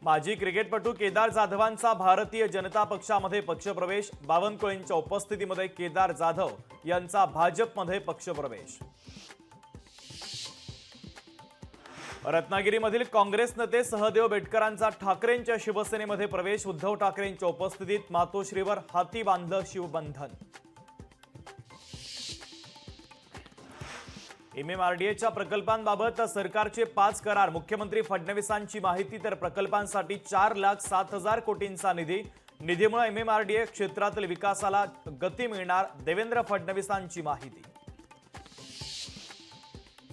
माजी क्रिकेटपटू केदार जाधवांचा भारतीय जनता पक्षामध्ये पक्षप्रवेश। बावनकुळेंच्या उपस्थितीमध्ये केदार जाधव यांचा भाजपमध्ये पक्षप्रवेश। रत्नागिरीमधील काँग्रेस नेते सहदेव बेटकरांचा ठाकरेंच्या शिवसेनेमध्ये प्रवेश। उद्धव ठाकरेंच्या उपस्थितीत मातोश्रीवर हाती बांधलं शिवबंधन। एमएमआरडीएच्या प्रकल्पांबाबत सरकारचे 5 करार। मुख्यमंत्री फडणवीसांची माहिती। तर प्रकल्पांसाठी 4,07,000 कोटींचा निधी। निधीमुळे एमएमआरडीए क्षेत्रातील विकासाला गती मिळणार। देवेंद्र फडणवीसांची माहिती।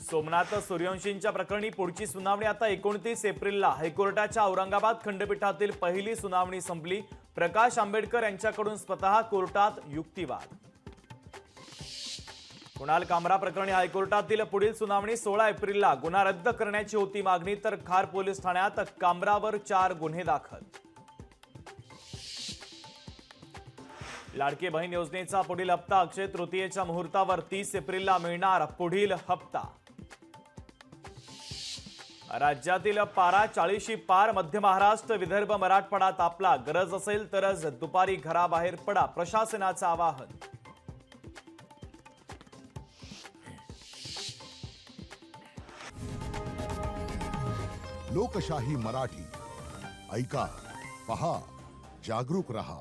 सोमनाथ सूर्यवंशींच्या प्रकरणी पुढची सुनावणी आता 29 एप्रिलला। हायकोर्टाच्या औरंगाबाद खंडपीठातील पहिली सुनावणी संपली। प्रकाश आंबेडकर यांच्याकडून स्वतः कोर्टात युक्तिवाद। कुणाल कामरा प्रकरणी हायकोर्टातील पुढील सुनावणी 16 एप्रिलला। गुन्हा रद्द करण्याची होती मागणी। तर खार पोलीस ठाण्यात कामरावर 4 गुन्हे दाखल। लाडकी बहीण योजनेचा पुढील हप्ता अक्षय तृतीयेच्या मुहूर्तावर 30 एप्रिलला मिळणार पुढील हप्ता। राज्यातील पारा 40शी पार। मध्य महाराष्ट्र, विदर्भ, मराठवाडा तापला। गरज असेल तरच दुपारी घराबाहेर पडा, प्रशासनाचं आवाहन। लोकशाही मराठी ऐका, पहा, जागरूक रहा।